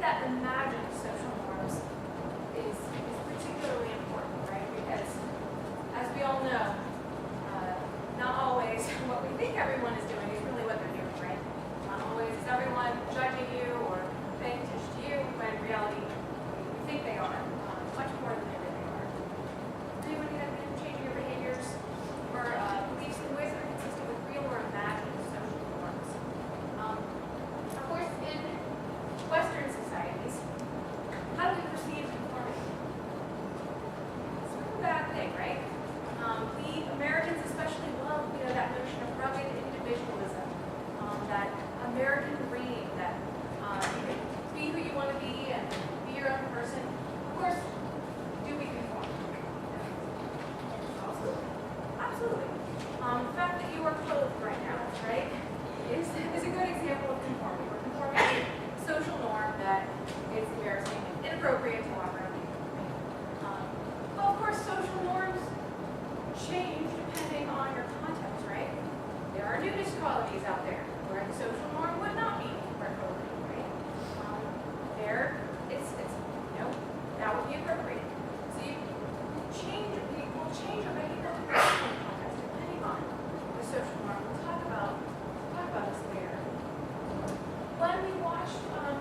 that imagined social norms is particularly important, right? Because, as we all know, not always what we think everyone is doing is really what they're doing, right? Not always is everyone judging you or paying attention to you, when in reality, we think they are, much more than they really are. Anyone have been changing your behaviors or beliefs in ways that are consistent with real or imagined social norms? Of course, in Western societies, how do we perceive conformity? It's sort of a bad thing, right? We Americans especially love, that notion of rugged individualism, that American dream that you can be who you want to be and be your own person. Of course, do we conform? Absolutely. Absolutely. The fact that you are clothed right now, right, is a good example of conformity. We're conforming to a social norm that is embarrassing and inappropriate to walk around. Well, of course, social norms change depending on your context, right? There are nudist colonies out there where the social norm would not be appropriate, right? That would be appropriate. So we will change our behavior context depending on the social norm. We'll talk about this later. When we watched the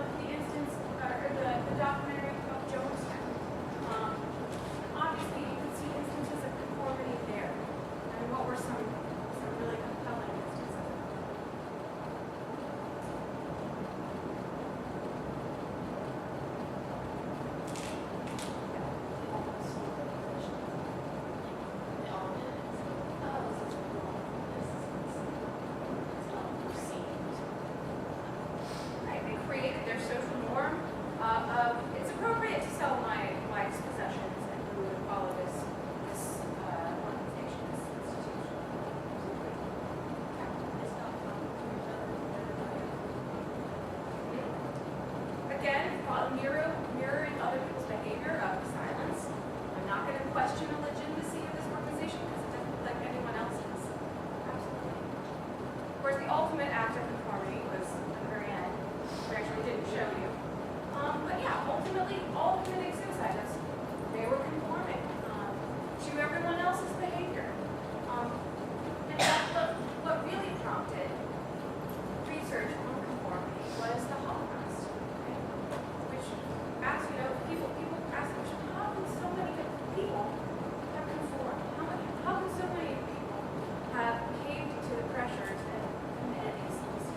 documentary of Jonestown, obviously you could see instances of conformity there. And what were some really compelling instances? Right, they created their social norm of it's appropriate to sell my wife's possessions, and we would follow this organization, this institution. Again, mirroring other people's behavior of silence. I'm not going to question the legitimacy of this organization because it doesn't look like anyone else's. Absolutely. Of course, the ultimate act of conformity was at the very end, which I actually didn't show you. But yeah, ultimately, all committing suicide, they were conforming to everyone else's behavior. And what really prompted research on conformity was the Holocaust, right? Which asked, people ask, how can so many people have conformed? How can so many people have caved to the pressures and committed these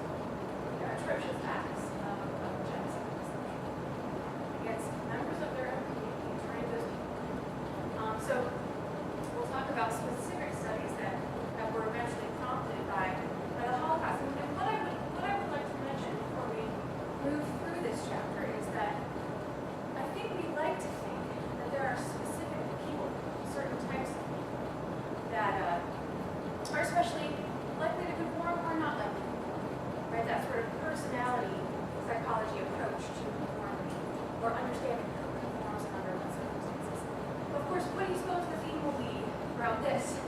atrocious acts of genocide against members of their own communities, right? Those people. So we'll talk about specific studies that were eventually prompted by the Holocaust. And what I would like to mention before we move through this chapter is that I think we like to think that there are specific people, certain types of people that are especially likely to conform or not likely to conform, right? That sort of personality psychology approach to conformity or understanding who conforms and under what circumstances. But of course, what do you suppose the theme will be throughout this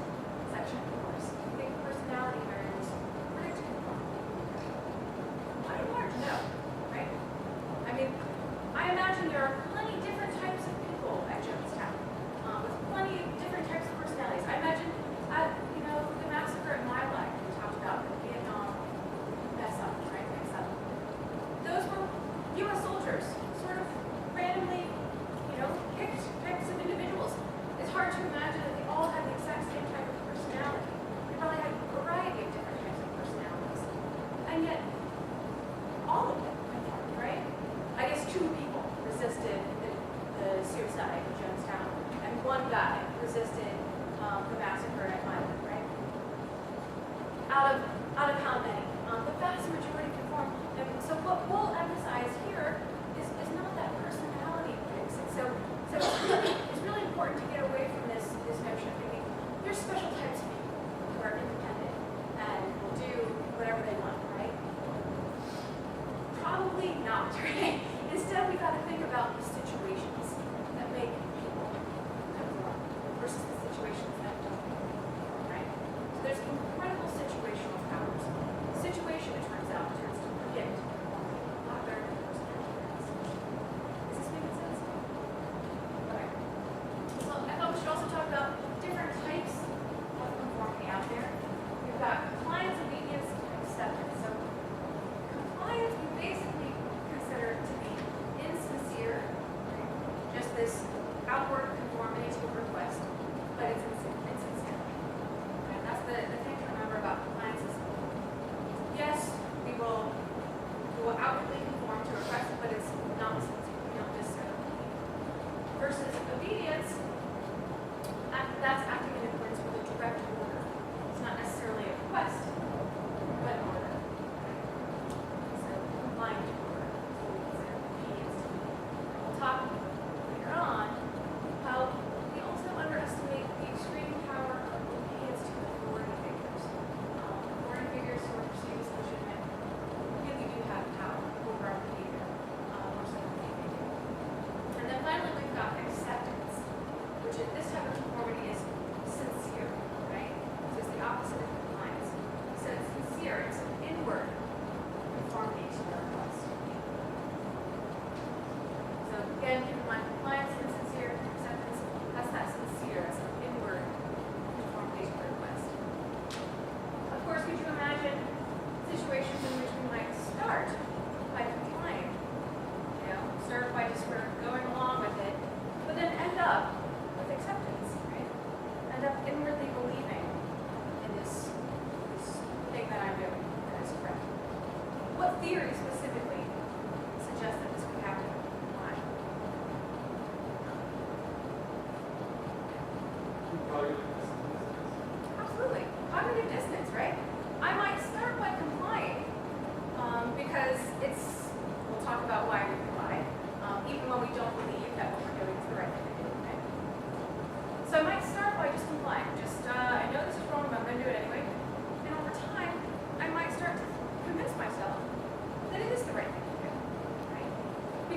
section of the course? I think personality variables predict conform. I don't want to know, right? I mean, I imagine there are plenty different types of people at Jonestown, with plenty of different types of personalities. I imagine the massacre at My Lai, we talked about the Vietnam mess up, right? Those were U.S. soldiers, sort of randomly, picked some individuals. It's hard to imagine that they all had the exact same type of personality. They probably had a variety of different types of personalities. And yet, all of them conformed, right? I guess 2 people resisted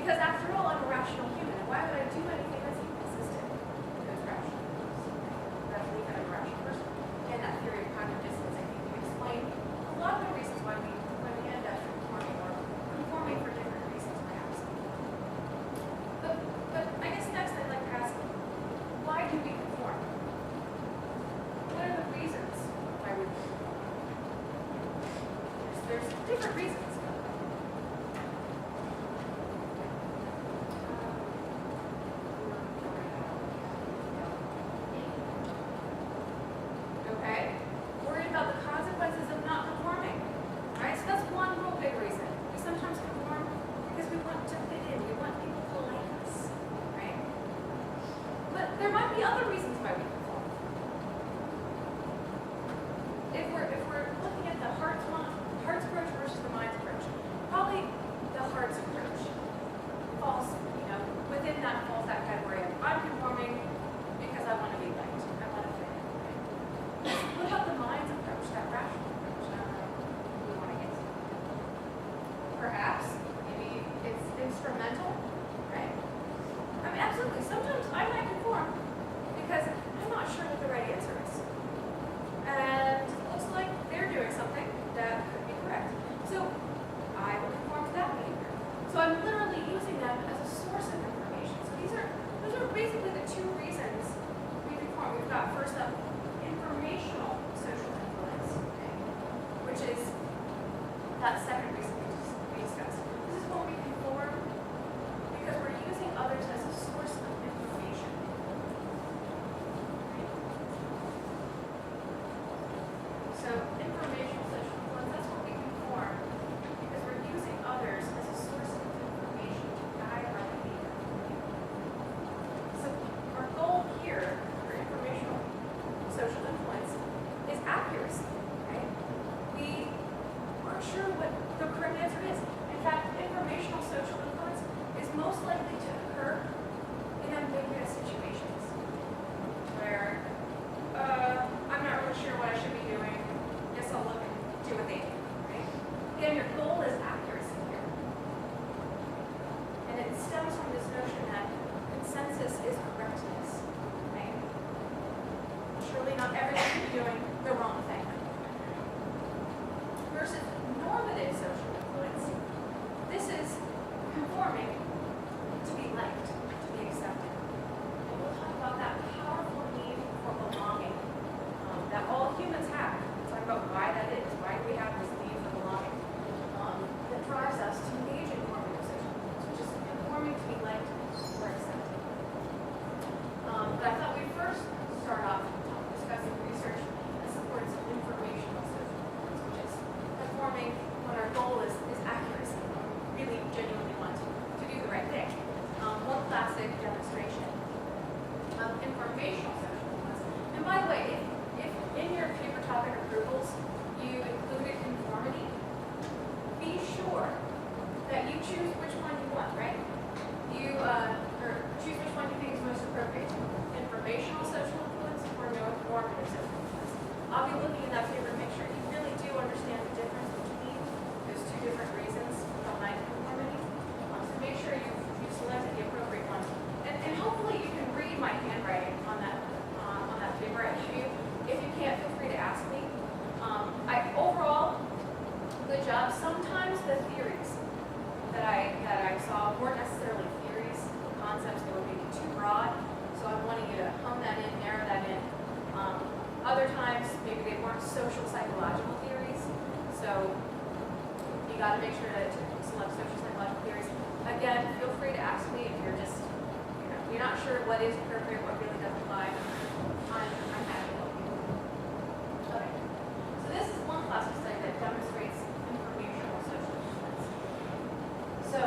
Because after all, I'm a rational human, and why would I do anything that's inconsistent with those rational humans? That's believe that I'm a rational person. And that theory of cognitive dissonance, I think, can explain a lot of the reasons why we end up conforming for different reasons, perhaps. But I guess next I'd like to ask, why do we conform? What are the reasons why we conform? There's different reasons. Okay? Worried about the consequences of not conforming. Right? So that's one real big reason. We sometimes conform because we want to fit in. We want people to like us. Right? But there might be other reasons why we conform. If we're looking at the heart's approach versus the mind's approach, probably the heart's approach falls, within that falls that category of I'm conforming because I want to be liked. I want to fit in. Right? What about the mind's approach, that rational approach? I don't know who we want to get to. Perhaps, maybe it's instrumental, right? I mean, absolutely. Sometimes I might conform because I'm not sure what the right answer is. And it looks like they're doing something that could be correct. So I will conform to that behavior. So I'm literally using them as a source of information. So those are basically the two reasons we conform. We've got first up informational social influence, okay, which is that second reason we discussed. This is when we conform because we're using others as a source of information. So informational social influence, that's what we conform because we're using others as a source of information to guide our behavior. So our goal here for informational social influence is accuracy, right? We aren't sure what the correct answer is. In fact, informational social influence is most likely to occur in ambiguous situations where I'm not really sure what I should be doing. Guess I'll look and do what they do, right? Again, your goal is accuracy here. And it stems from this notion that consensus is correctness, right? Surely not everyone should be doing the wrong thing. Versus normative social influence. This is conforming to be liked, to be accepted. And we'll talk about that powerful need for belonging that all humans have. We'll talk about why that is. Why do we have this need for belonging that drives us to engage in normative social influence, which is conforming to be liked or accepted. But I thought we'd first start off discussing research that supports informational social influence, which is conforming when our goal is accuracy. We really genuinely want to do the right thing. One classic demonstration of informational social influence. And by the way, if in your paper topic approvals you included conformity, be sure that you choose which one you want, right? Or choose which one you think is most appropriate. Informational social influence or normative social influence. I'll be looking at that paper to make sure you really do understand the difference between those two different reasons behind conformity. So make sure you've selected the appropriate one. And hopefully you can read my handwriting on that paper I show you. If you can't, feel free to ask me. Overall, good job. Sometimes the theories that I saw weren't necessarily theories, concepts that were maybe too broad. So I'm wanting you to hone that in, narrow that in. Other times, maybe they weren't social psychological theories. So you got to make sure to select social psychological theories. Again, feel free to ask me if you're just, you're not sure what is appropriate, what really doesn't apply. I'm happy to help you. Okay. So this is one classic study that demonstrates informational social influence. So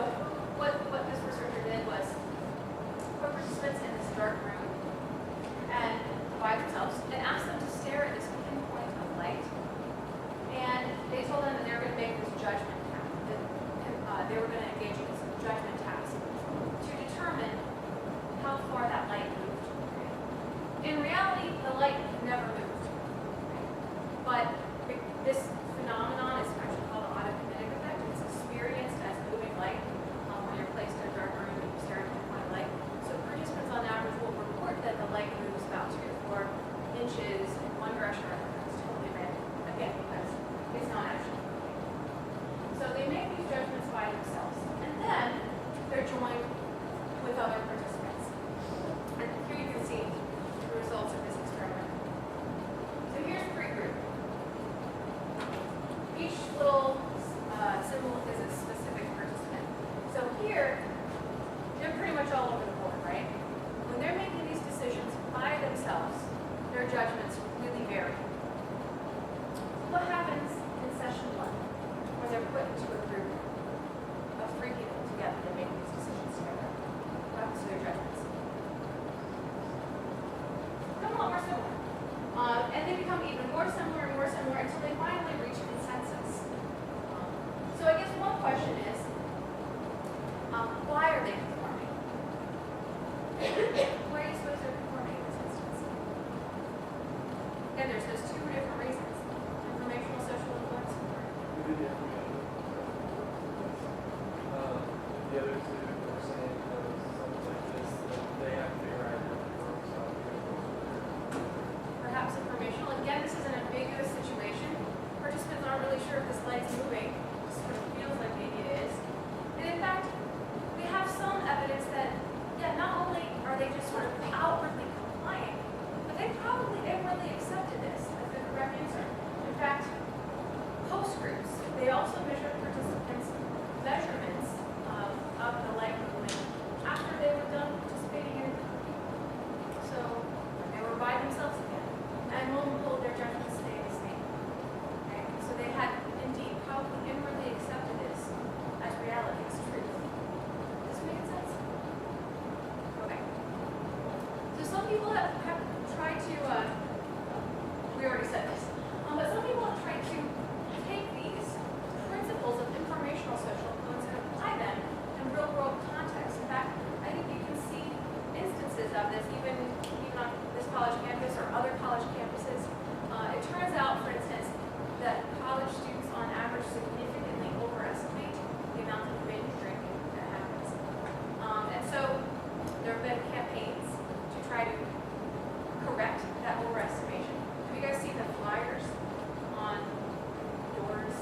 what this researcher did was put participants in this dark room and by themselves and asked them to stare at this pinpoint of light. And they told them that they were going to make this judgment task. They were going to engage in this judgment task to determine how far that light moved. In reality, the light never moved. But this phenomenon is actually called the autokinetic effect. It's experienced as moving light. here, they're pretty much all over the board, right? When they're making these decisions by themselves, their judgments really vary. What happens in session 1 when they're put into a group of 3 people together to make these decisions together? What happens to their judgments? Become a lot more similar. And they become even more similar until they finally reach consensus. So I guess one question is, why are they conforming? Why do you suppose they're conforming in this instance? Again, there's those 2 different reasons. Informational, social influence. The other 2 are saying something like this, that they have to figure out how it works out. Perhaps informational. Again, this is an ambiguous situation. Participants aren't really sure if this light's moving. It sort of feels like maybe it is. And in fact, we have some evidence that, yeah, not only are they just sort of outwardly compliant, but they probably inwardly accepted this as the correct answer. In fact, host groups, they also measured participants' measurements of the light movement after they were done participating in it. So they were by themselves again. And lo and behold, their judgments stayed the same. Okay? So they had indeed probably inwardly accepted this as reality, as truth. Does this make sense? Okay. So some people have tried to, we already said this, but some people have tried to take these principles of informational social influence and apply them in real world context. In fact, I think you can see instances of this even on this college campus or other college campuses. It turns out, for instance, that college students on average significantly overestimate the amount of binge drinking that happens. And so there have been campaigns to try to correct that overestimation. Have you guys seen the flyers on doors,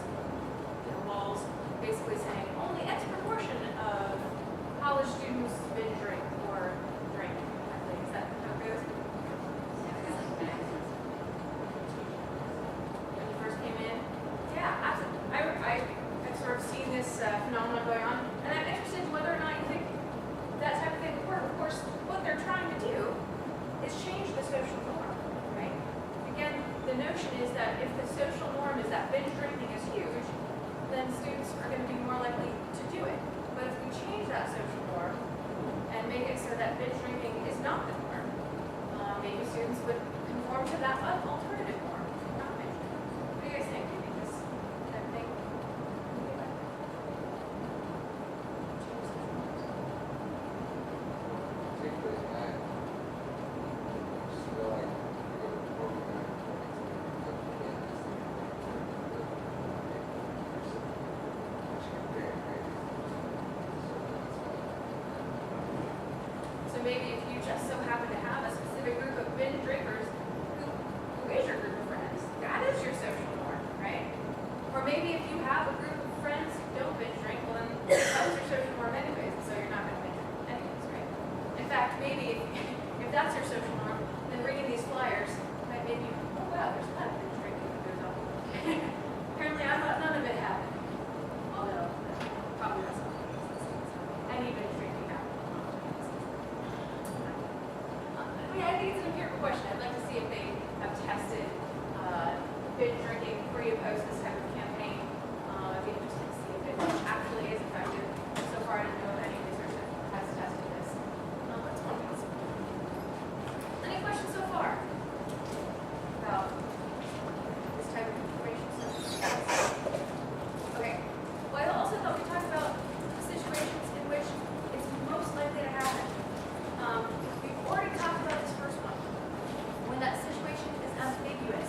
walls, basically saying only X proportion of college students binge drink or drink? Is that okay with you? When you first came in? Yeah, absolutely. I've sort of seen this phenomenon going on, and I'm interested in whether or not you think that type of thing would work. Of course, what they're trying to do is change the social norm, right? Again, the notion is that if the social norm is that binge drinking is huge, then students are going to be more likely to do it. But if we change that social norm and make it so that binge drinking is not the norm, maybe students would conform to that alternative norm, not binge drinking. What do you guys think? Do you think this type of thing? So maybe if you just so happen to have a specific group of binge drinkers who is your group of friends, that is your social norm, right? Or maybe if you have a group of friends who don't binge drink, well then that was your social norm anyways, and so you're not going to binge drink anyways, right? In fact, maybe if that's your social norm, then reading these flyers might make you, oh wow, there's a lot of binge drinking that goes on. Apparently I thought none of it happened. Although, probably that's not the case. Any binge drinking happened. I think it's an empirical question. I'd like to see if they have tested binge drinking pre and post this type of campaign. I'd be interested to see if it actually is effective. So far, I don't know if any research has tested this. That's one possibility. Any questions so far about this type of information? Okay. Well, I also thought we talked about situations in which it's most likely to happen. We've already talked about this first one. When that situation is ambiguous,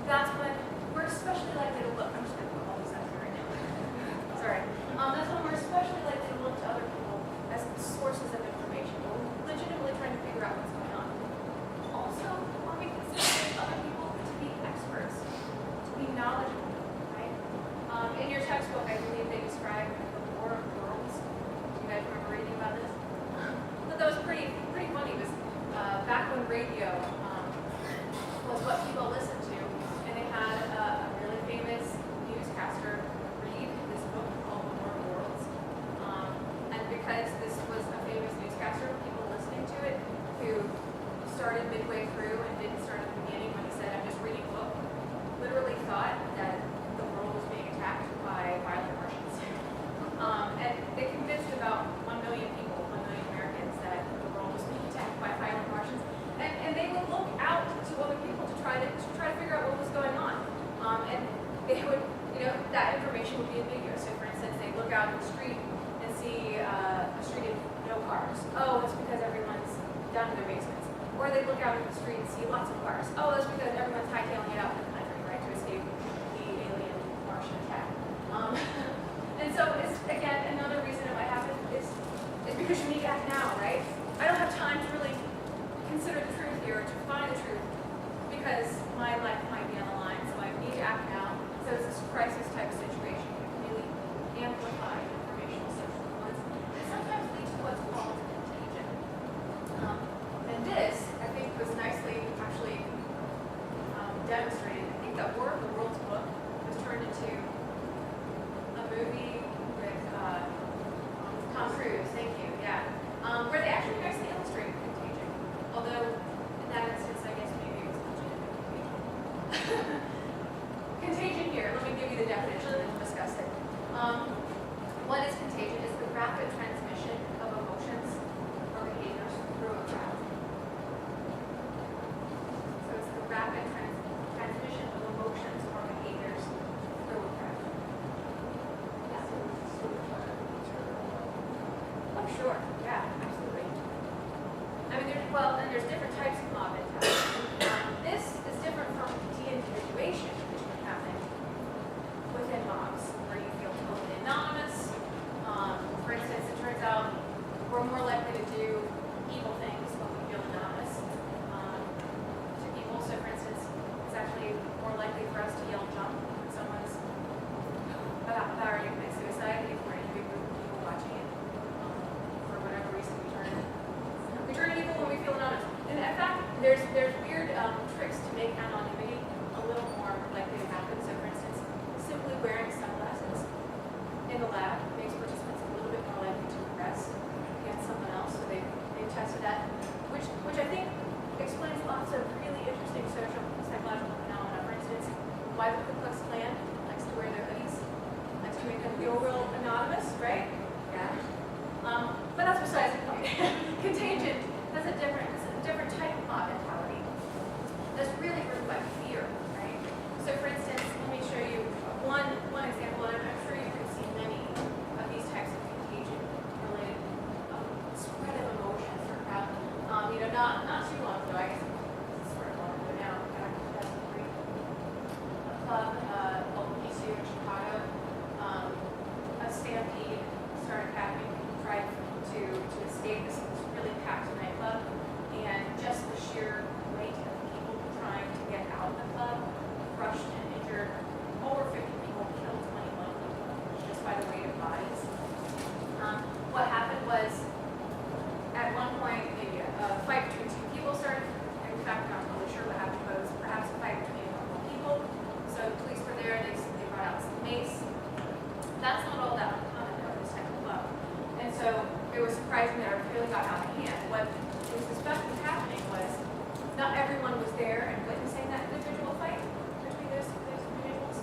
that's when we're especially likely to look. I'm just going to put all this out here right now. Sorry. That's when we're especially likely to look to other people as sources of information. We're legitimately trying to figure out what's going on. Also, when we consider other people to be experts, to be knowledgeable, right? In your textbook, I believe they describe the War of Worlds. Do you guys remember reading about this? But that was pretty funny. It was back when radio was what people listened to, and they had a really famous newscaster read this book called The War of Worlds. because this was a famous newscaster, people listening to it, who started midway through and didn't start at the beginning when he said, I'm just reading a book, literally thought that the world was being attacked by violent Martians. And they convinced about 1 million people, 1 million Americans, that the world was being attacked by violent Martians. And they would look out to other people to try to figure out what was going on. And they would, that information would be ambiguous. So for instance, they look out in the street and see a street of no cars. Oh, it's because everyone's down in their basements. Or they look out in the street and see lots of cars. Oh, that's because everyone's hightailing it out in the country, right, to escape the alien Martian attack. And so it's, again, another reason it might happen is because you need to act now, right? I don't have time to really consider the truth here, to find the truth, because my life might be on the line, so I need to act now. So it's this crisis type situation. You can really amplify informational social influence. And sometimes leads to what's called contagion. And this, I think, was nicely actually demonstrated. I think that War of the Worlds book was turned into a movie with Tom Cruise, thank you, yeah. Where they actually nicely illustrate contagion. Although, in that instance, I guess maybe it was legitimate contagion. Contagion here, let me give you the definition and then we'll discuss it. What is contagion? It's the rapid transmission of emotions or behaviors through a crowd. So it's the rapid transmission of emotions or behaviors through a crowd. Yeah. Oh, sure. Yeah, absolutely. I mean, there's different types of mob mentality. This is different from de-individuation, which can happen within mobs, where you feel totally anonymous. For instance, it turns out we're more likely to do evil things when we feel anonymous to people. So, for instance, it's actually more likely for us to yell jump when someone's about to commit suicide if we're in a big group of people watching it. For whatever reason, we turn evil when we feel anonymous. And in fact, there's weird tricks to make anonymity a little more likely to happen. So, for instance, simply wearing sunglasses in the lab makes participants a little bit more likely to progress against someone else. So they've tested that, which I think explains lots of really interesting social psychological phenomena. For instance, why the Ku Klux Klan likes to wear their hoodies, likes to make them feel real anonymous, right? Yeah. But that's besides the point. Contagion has a different type of mob mentality that's really rooted by fear, right? So for instance, let me show you one example, and I'm sure you can see many of these types of contagion-related spread of emotions or crowd. Not too long ago, I guess it's sort of long ago now, back in 2003, a club, local P2 in Chicago, a stampede started happening. People tried to escape this really packed nightclub, and just the sheer weight of people trying to get out of the club crushed and injured over 50 people, killed 21 people just by the weight of bodies. What happened was, at one point, a fight between two people started. In fact, I'm not really sure what happened, but it was perhaps a fight between multiple people. So the police were there, they brought out some mace. That's not all that uncommon though, this type of club. And so it was surprising that it really got out of hand. What was suspected was happening was not everyone was there and witnessing that individual fight between those individuals.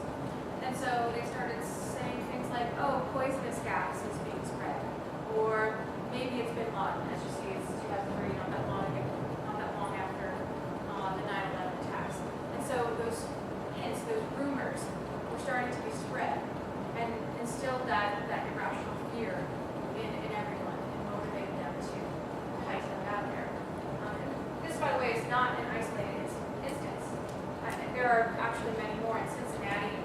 And so they started saying things like, oh, poisonous gas is being spread. Or maybe it's Bin Laden. As you see, it's 2003, not that long after the 9/11 attacks. And so those hints, those rumors were starting to be spread and instilled that irrational fear in everyone and motivated them to hike them out there. This, by the way, is not an isolated instance. There are actually many more in Cincinnati.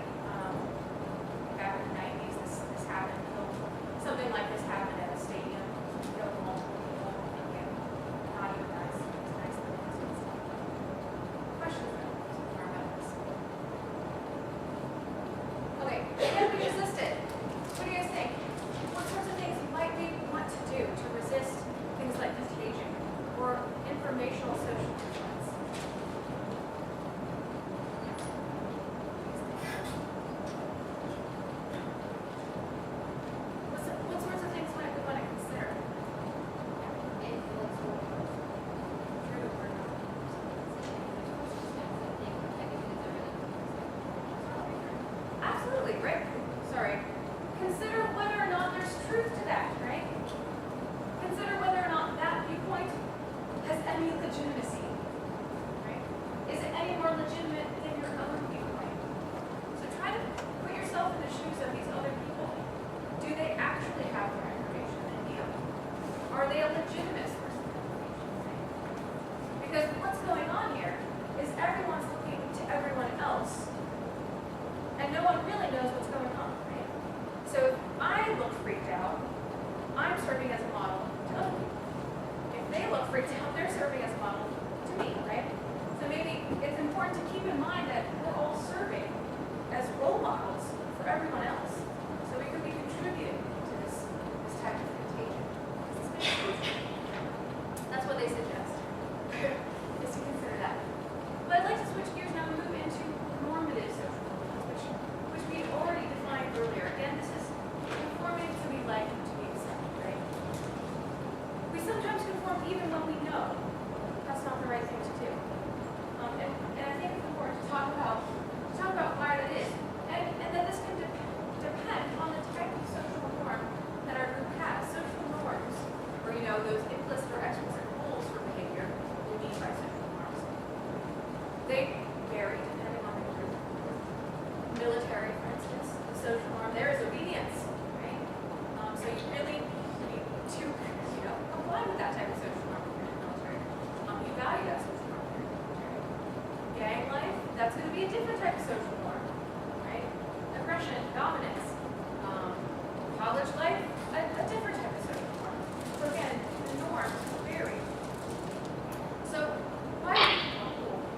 freaked out, I'm serving as a model to other people. If they look freaked out, they're serving as a model to me, right? So maybe it's important to keep in mind that we're all serving as role models for everyone else. So we could be contributing to this type of contagion. That's what they suggest, is to consider that. But I'd like to switch gears now and move into normative social norms, which we already defined earlier. Again, this is conforming to be like to be accepted, right? We sometimes conform even when we know that's not the right thing to do. And I think it's important to talk about why that is. And that this can depend on the type of social norm that our group has. Social norms, or those implicit or explicit rules for behavior we mean by social norms. They vary depending on the group. Military, for instance, the social norm there is obedience, right? So you really need to comply with that type of social norm if you're in the military. You value that social norm if you're in the military. Gang life, that's going to be a different type of social norm, right? Aggression, dominance. College life, a different type of social norm. So again, the norms vary. So why?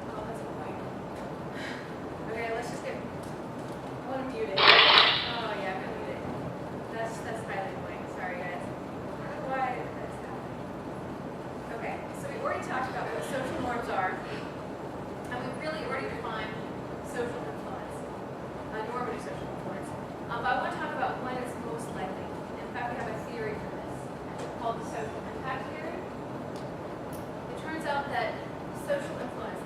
Oh, that's a point. Okay, let's just get one muted. Oh yeah, I'm muted. That's highly annoying. Sorry guys. I don't know why that's happening. Okay, so we already talked about what social norms are. And we've really already defined social influence, normative social influence. But I want to talk about when it's most likely. In fact, we have a theory for this called the social impact theory. It turns out that social influence,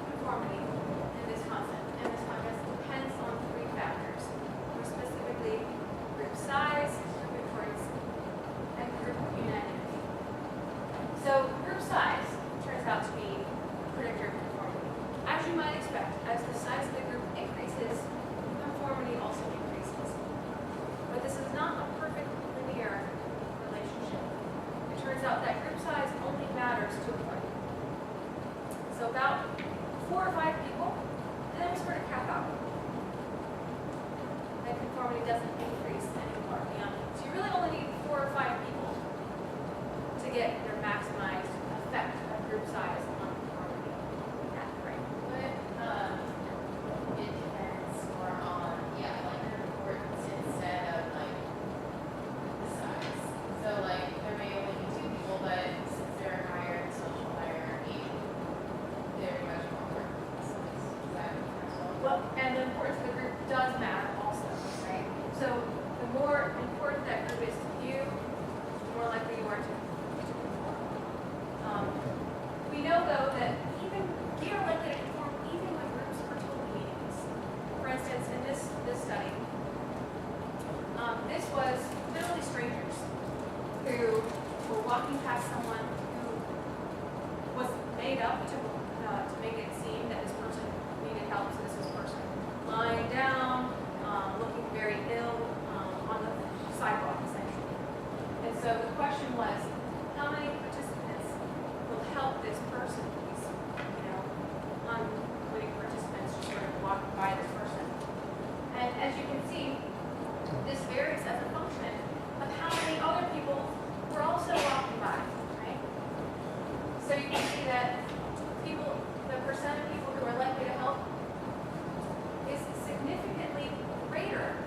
conformity, in this context, depends on three factors. More specifically, group size, group importance, and group unanimity. So group size turns out to be a predictor of conformity. As you might expect, as the size of the group increases, conformity also increases. But this is not a perfect linear relationship. It turns out that group size only matters to a point. So about 4 or 5 people, and then we sort of cap out. And conformity doesn't increase anymore beyond. So you really only need 4 or 5 people to get your maximized effect of group size on conformity. That's right. But it depends more on, like the importance instead of like the size. So like there may only be 2 people, but since they're higher in social hierarchy, they're much more important. So is that as well? Well, and the importance of the group does matter also, right? So the more important that group is to you, the more likely you are to conform. We know though that we are likely to conform even when groups are totally meaningless. For instance, in this study, this was literally strangers who were walking past someone who was made up to make it seem that this person needed help. So this was a person lying down, looking very ill on the sidewalk, essentially. And so the question was, how many participants will help this person? These, unwitting participants just sort of walking by this person. And as you can see, this varies as a function of how many other people were also walking by, right? So you can see that the percent of people who are likely to help is significantly greater.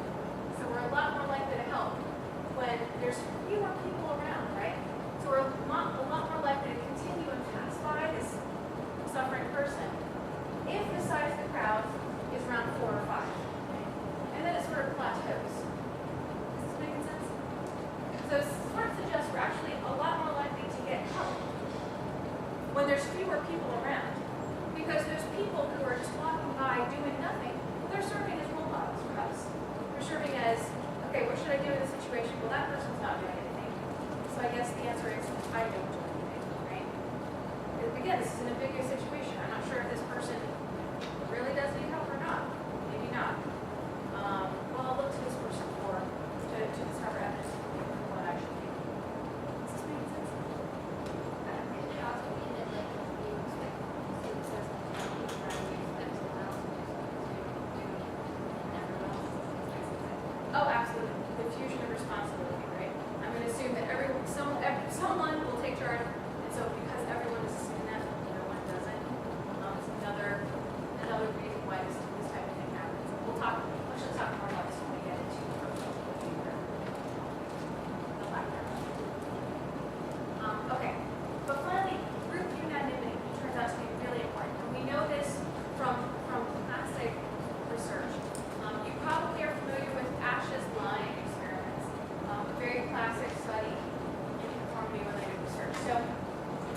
So we're a lot more likely to help when there's fewer people around, right? So we're a lot more likely to continue and pass by this suffering person if the size of the crowd is around 4 or 5, right? And then it sort of plateaus. Is this making sense? So it sort of suggests we're actually a lot more likely to get help when there's fewer people around. Because there's people who are just walking by doing nothing, they're serving as role models for us. They're serving as, okay, what should I do in this situation? Well, that person's not doing anything. So I guess the answer is, I don't do anything, right? Again, this is an ambiguous situation. I'm not sure if this person really does need help or not. Maybe not. Well, I'll look to this person to discover evidence of what I should do. Does this make sense? Could it also be that like you expect students as you expect someone else to do something to do and everyone else is expected? Oh, absolutely. Diffusion of responsibility. classic study in conformity related research. So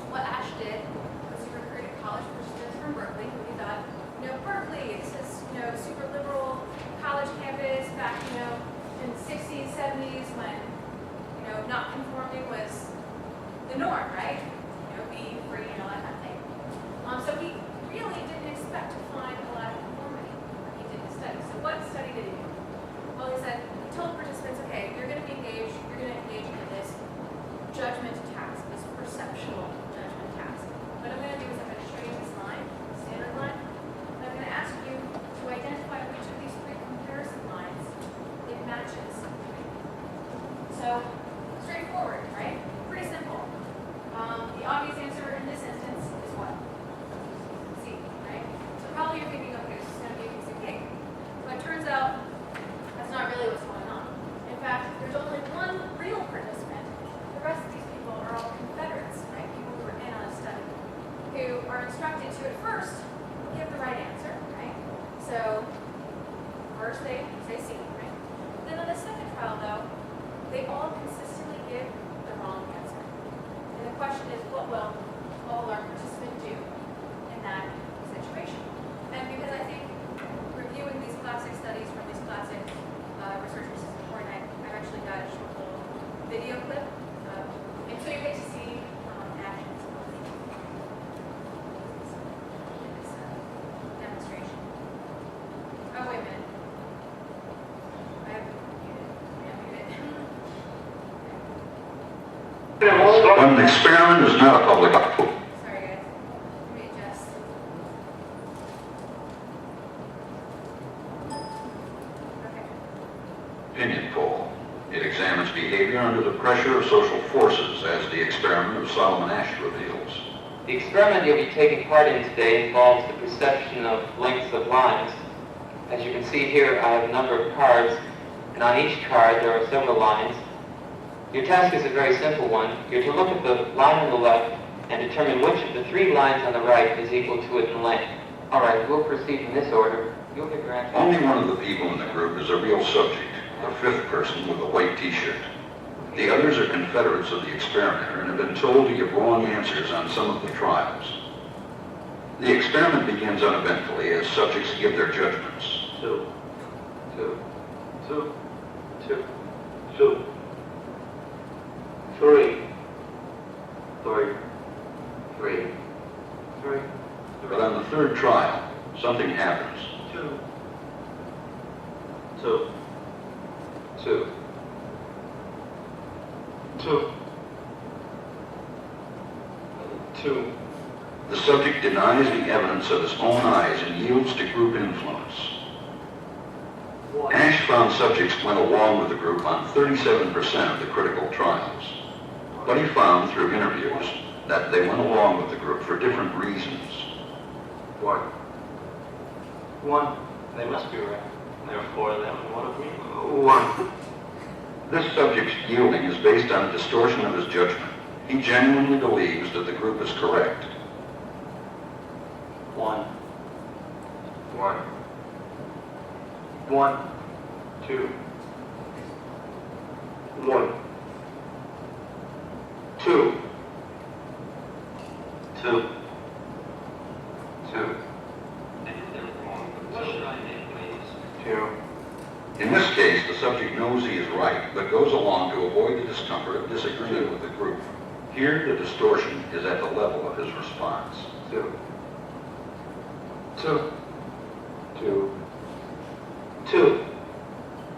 what Ash did was he recruited college participants from Berkeley who he thought, Berkeley, this is, super liberal college campus back, in the 60s, 70s when, not conforming was the norm, right? Be free and all that kind of thing. So he really didn't expect to find a lot of conformity when he did the study. So what study did he do? Well, he said, he told participants, okay, you're going to engage in this judgment task, this perceptual judgment task. What I'm going to do is I'm going to show you this line, standard line, and I'm going to ask you to identify which of these three comparison lines it matches. So, straightforward, right? Pretty simple. The obvious answer in this instance is what? C, right? So probably you're thinking, okay, this is going to be a piece of cake. But it turns out that's not really what's going on. In fact, there's only one real participant. The rest of these people are all Confederates, right? People who were in on a study, who are instructed to at first give the right answer, right? So first they say C, right? Then on the second trial, though, they all consistently give the wrong answer. And the question is, what will our participant do in that situation? And because I think reviewing these classic studies from these classic researchers is important, I've actually got a short little video clip. And so you get to see actions in this demonstration. Oh, wait a minute. I have muted. Yeah, muted. When an experiment is not a public Sorry, guys. Let me adjust. Okay. opinion poll, it examines behavior under the pressure of social forces, as the experiment of Solomon Asch reveals. The experiment you'll be taking part in today involves the perception of lengths of lines. As you can see here, I have a number of cards, and on each card there are several lines. Your task is a very simple one. You're to look at the line on the left and determine which of the three lines on the right is equal to it in length. All right, we'll proceed in this order. You'll give your answer. Only one of the people in the group is a real subject, the fifth person with a white t-shirt. The others are Confederates of the experimenter and have been told to give wrong answers on some of the trials. The experiment begins uneventfully as subjects give their judgments. 2, 2, 2, 2, 2, 3, 3, 3, 3. But on the third trial, something happens. 2, 2, 2. 2, 2. The subject denies the evidence of his own eyes and yields to group influence. 1. Asch found subjects went along with the group on 37% of the critical trials. But he found through interviews that they went along with the group for different reasons. 1. 1. They must be right. There are 4 of them and 1 of me. 1. This subject's yielding is based on a distortion of his judgment. He genuinely believes that the group is correct. 1. 1. 1, 2, 1, 2, 2, 2. What should I make, please? 2. In this case, the subject knows he is right, but goes along to avoid the discomfort of disagreeing with the group. Here, the distortion is at the level of his response. 2, 2, 2, 2.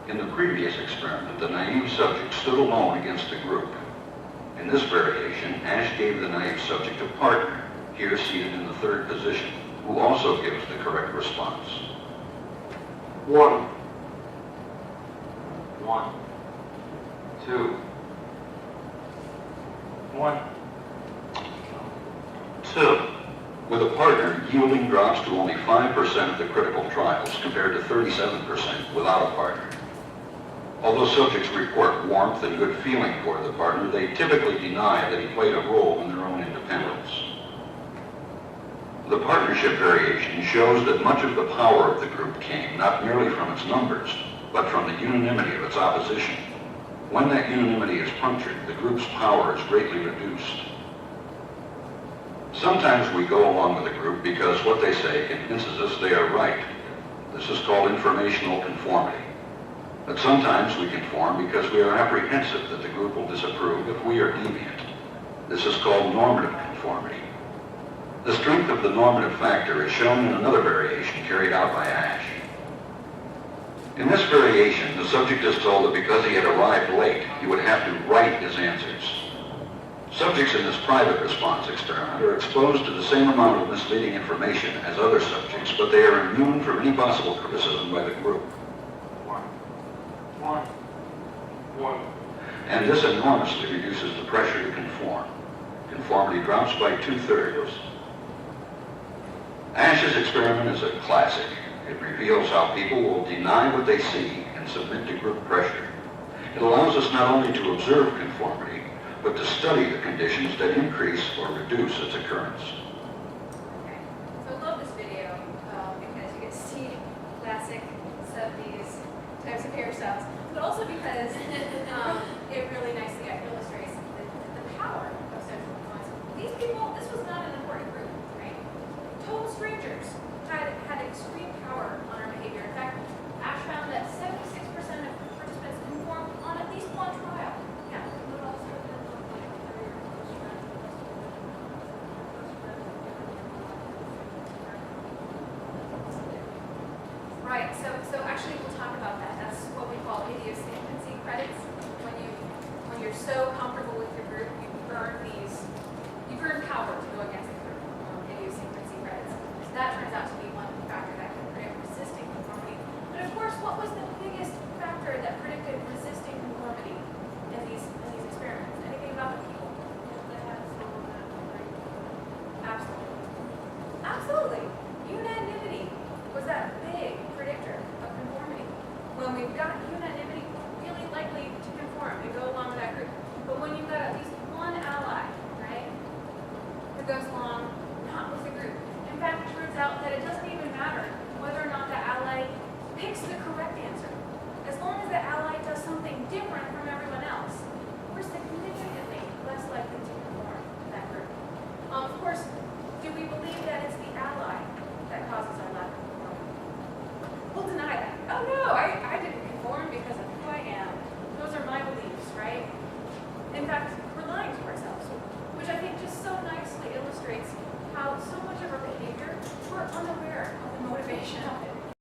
In the previous experiment, the naive subject stood alone against the group. In this variation, Asch gave the naive subject a partner, here seated in the third position, who also gives the correct response. 1, 1, 2, 1, 2. With a partner, yielding drops to only 5% of the critical trials, compared to 37% without a partner. Although subjects report warmth and good feeling toward the partner, they typically deny that he played a role in their own independence. The partnership variation shows that much of the power of the group came not merely from its numbers, but from the unanimity of its opposition. When that unanimity is punctured, the group's power is greatly reduced. Sometimes we go along with a group because what they say convinces us they are right. This is called informational conformity. But sometimes we conform because we are apprehensive that the group will disapprove if we are deviant. This is called normative conformity. The strength of the normative factor is shown in another variation carried out by Ash. In this variation, the subject is told that because he had arrived late, he would have to write his answers. Subjects in this private response experiment are exposed to the same amount of misleading information as other subjects, but they are immune from any possible criticism by the group. One. And this enormously reduces the pressure to conform. Conformity drops by 2/3. Ash's experiment is a classic. It reveals how people will deny what they see and submit to group pressure. It allows us not only to observe conformity, but to study the conditions that increase or reduce its occurrence. Okay, so I love this video because you get to see classic 70s types of hairstyles, but also because it really nicely illustrates the power of social influence. These people, this was not an important group, right? Total strangers had extreme power on our behavior. In fact, Ash found that 76% of participants conformed on at least one trial. Yeah. Right, so actually we'll talk about that. That's what we call idiosyncrasy credits. When you're so comfortable with your group, you've earned power to go against the group. Idiosyncrasy credits. So that turns out to be one factor that can predict resisting conformity. But of course, what was the biggest factor that predicted resisting conformity in these experiments? Anything about the people? Absolutely. Absolutely. Unanimity was that big predictor of conformity. When we've got unanimity, we're really likely to conform and go along with that group. But when you've got at least one ally, right, who goes along not with the group. In fact, it turns out that it doesn't even matter whether or not the ally picks the correct answer. As long as the ally does something different from everyone else, we're significantly less likely to conform to that group. Of course, do we believe that it's the ally that causes our lack of conformity? We'll deny that. Oh no, I didn't conform because of who I am. Those are my beliefs, right? In fact,